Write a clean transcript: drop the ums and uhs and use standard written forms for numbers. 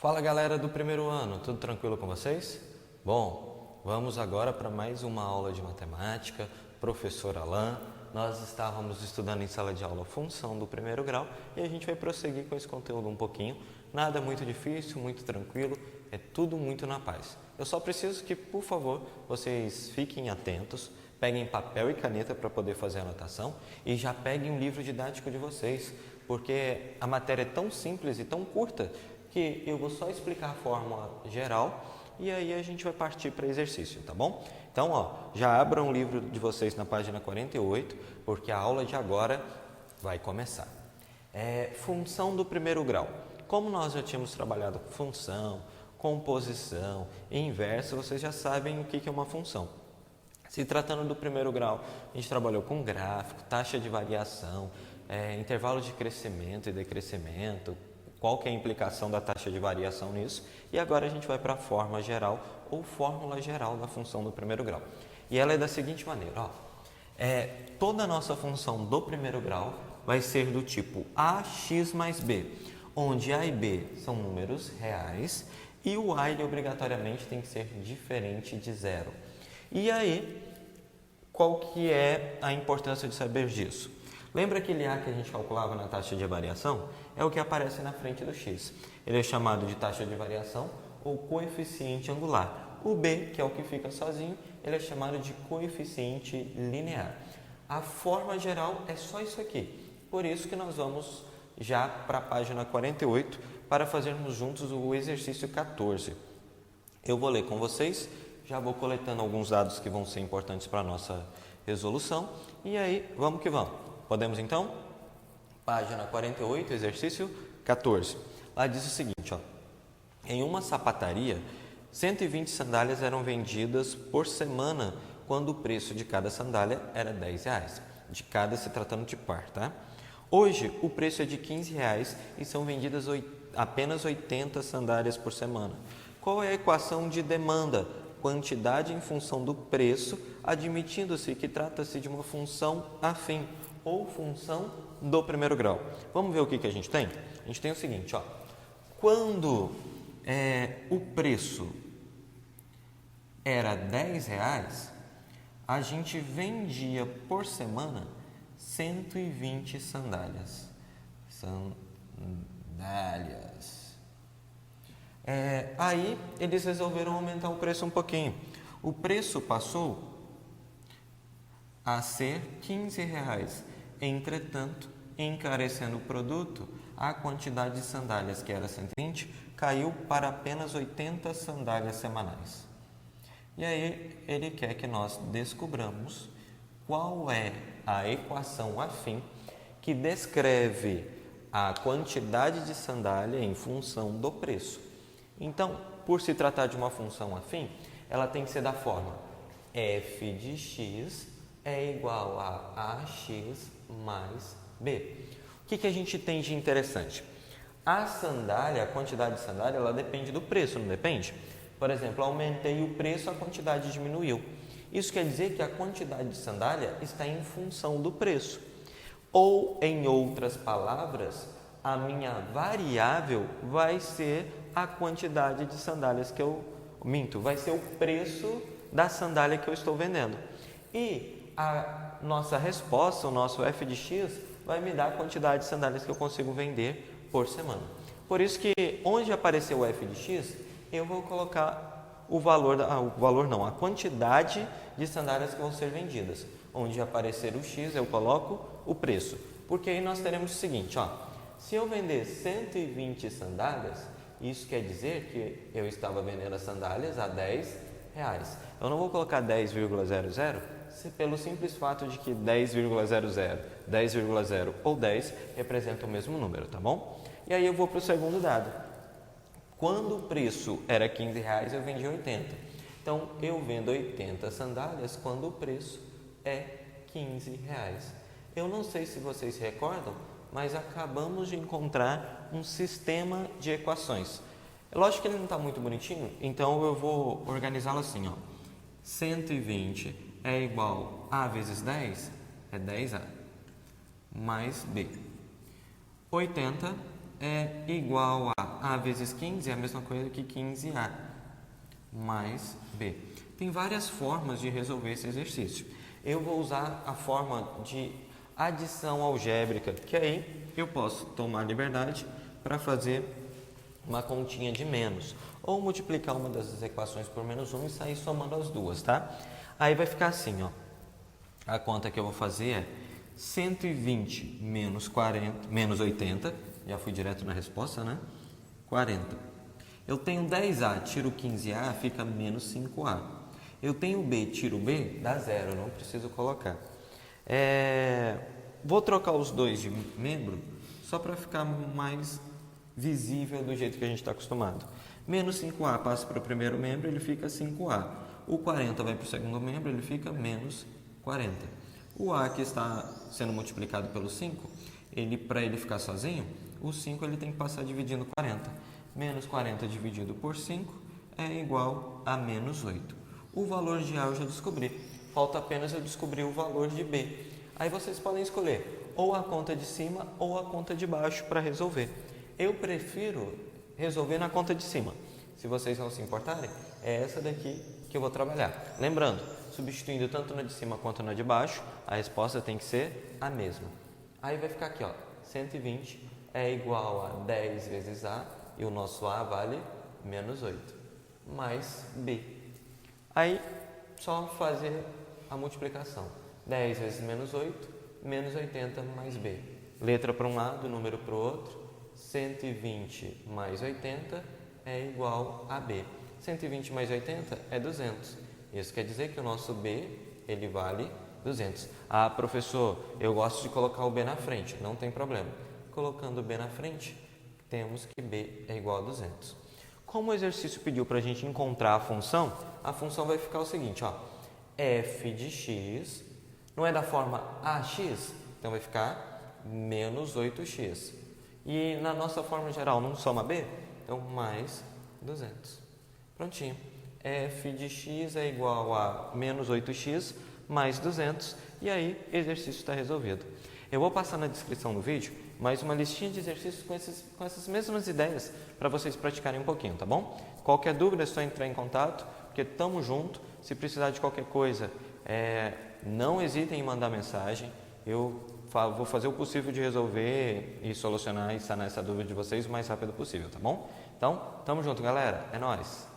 Fala galera do primeiro ano, tudo tranquilo com vocês? Bom, vamos agora para mais uma aula de matemática. Professor Alain, nós estávamos estudando em sala de aula a função do primeiro grau e a gente vai prosseguir com esse conteúdo um pouquinho. Nada muito difícil, muito tranquilo, é tudo muito na paz. Eu só preciso que, por favor, vocês fiquem atentos, peguem papel e caneta para poder fazer a anotação e já peguem um livro didático de vocês, porque a matéria é tão simples e tão curta que eu vou só explicar a fórmula geral e aí a gente vai partir para exercício, tá bom? Então, já abram o livro de vocês na página 48, porque a aula de agora vai começar. Função do primeiro grau. Como nós já tínhamos trabalhado com função, composição e inverso, vocês já sabem o que é uma função. Se tratando do primeiro grau, a gente trabalhou com gráfico, taxa de variação, intervalo de crescimento e decrescimento, qual que é a implicação da taxa de variação nisso, e agora a gente vai para a forma geral ou fórmula geral da função do primeiro grau. E ela é da seguinte maneira, toda a nossa função do primeiro grau vai ser do tipo ax mais b, onde a e b são números reais e o a ele obrigatoriamente tem que ser diferente de zero. E aí, qual que é a importância de saber disso? Lembra aquele A que a gente calculava na taxa de variação? É o que aparece na frente do x. Ele é chamado de taxa de variação ou coeficiente angular. O B, que é o que fica sozinho, ele é chamado de coeficiente linear. A forma geral é só isso aqui. Por isso que nós vamos já para a página 48 para fazermos juntos o exercício 14. Eu vou ler com vocês, já vou coletando alguns dados que vão ser importantes para a nossa resolução. E aí, vamos que vamos. Podemos então? Página 48, exercício 14. Lá diz o seguinte, em uma sapataria, 120 sandálias eram vendidas por semana quando o preço de cada sandália era R$10. De cada se tratando de par, tá? Hoje, o preço é de R$15 e são vendidas apenas 80 sandálias por semana. Qual é a equação de demanda? Quantidade em função do preço, admitindo-se que trata-se de uma função afim ou função do primeiro grau. Vamos ver o que a gente tem? A gente tem o seguinte, quando o preço era R$10, a gente vendia por semana 120 sandálias. Aí eles resolveram aumentar o preço um pouquinho. O preço passou a ser R$15. Entretanto, encarecendo o produto, a quantidade de sandálias, que era 120, caiu para apenas 80 sandálias semanais. E aí ele quer que nós descobramos qual é a equação afim que descreve a quantidade de sandália em função do preço. Então, por se tratar de uma função afim, ela tem que ser da forma f de x é igual a ax mais b. O que a gente tem de interessante? A sandália, a quantidade de sandália, ela depende do preço, não depende? Por exemplo, aumentei o preço, a quantidade diminuiu. Isso quer dizer que a quantidade de sandália está em função do preço. Ou, em outras palavras, a minha variável vai ser a quantidade de sandálias que eu vai ser o preço da sandália que eu estou vendendo. E a nossa resposta, o nosso f de x, vai me dar a quantidade de sandálias que eu consigo vender por semana. Por isso que onde apareceu o f de x, eu vou colocar a quantidade de sandálias que vão ser vendidas. Onde aparecer o x, eu coloco o preço. Porque aí nós teremos o seguinte, se eu vender 120 sandálias, isso quer dizer que eu estava vendendo as sandálias a R$10. Eu não vou colocar 10,00 pelo simples fato de que 10,00, 10,0 ou 10 representam o mesmo número, tá bom? E aí eu vou para o segundo dado. Quando o preço era R$15, eu vendi 80. Então, eu vendo 80 sandálias quando o preço é R$15. Eu não sei se vocês se recordam, mas acabamos de encontrar um sistema de equações. Lógico que ele não está muito bonitinho, então eu vou organizá-lo assim, 120 é igual a vezes 10, é 10A, mais B. 80 é igual a A vezes 15, é a mesma coisa que 15A mais B. Tem várias formas de resolver esse exercício. Eu vou usar a forma de adição algébrica, que aí eu posso tomar liberdade para fazer uma continha de menos, ou multiplicar uma das equações por menos 1 e sair somando as duas, tá? Aí vai ficar assim, ó. A conta que eu vou fazer é 120 menos 40, menos 80, já fui direto na resposta, né? 40. Eu tenho 10A, tiro 15A, fica menos 5A. Eu tenho B, tiro B, dá zero, não preciso colocar. Vou trocar os dois de membro, só para ficar mais visível do jeito que a gente está acostumado. Menos 5A passa para o primeiro membro, ele fica 5A. O 40 vai para o segundo membro, ele fica menos 40. O A que está sendo multiplicado pelo 5, para ele ficar sozinho, o 5 ele tem que passar dividindo 40. Menos 40 dividido por 5 é igual a menos 8. O valor de A eu já descobri. Falta apenas eu descobrir o valor de B. Aí vocês podem escolher ou a conta de cima ou a conta de baixo para resolver. Eu prefiro resolver na conta de cima. Se vocês não se importarem, é essa daqui que eu vou trabalhar. Lembrando, substituindo tanto na de cima quanto na de baixo, a resposta tem que ser a mesma. Aí vai ficar aqui, ó, 120 é igual a 10 vezes A, e o nosso A vale menos 8, mais B. Aí, só fazer a multiplicação. 10 vezes menos 8, menos 80 mais B. Letra para um lado, número para o outro. 120 mais 80 é igual a B. 120 mais 80 é 200. Isso quer dizer que o nosso B, ele vale 200. Ah, professor, eu gosto de colocar o B na frente. Não tem problema. Colocando o B na frente, temos que B é igual a 200. Como o exercício pediu para a gente encontrar a função vai ficar o seguinte, ó. F de x, não é da forma AX, então vai ficar menos 8x. E na nossa forma geral não soma B, então mais 200. Prontinho. F de x é igual a menos 8x mais 200, e aí o exercício está resolvido. Eu vou passar na descrição do vídeo mais uma listinha de exercícios com essas mesmas ideias para vocês praticarem um pouquinho, tá bom? Qualquer dúvida é só entrar em contato, porque estamos juntos. Se precisar de qualquer coisa, não hesitem em mandar mensagem. Eu vou fazer o possível de resolver e solucionar e sanar essa dúvida de vocês o mais rápido possível, tá bom? Então, tamo junto, galera. É nóis!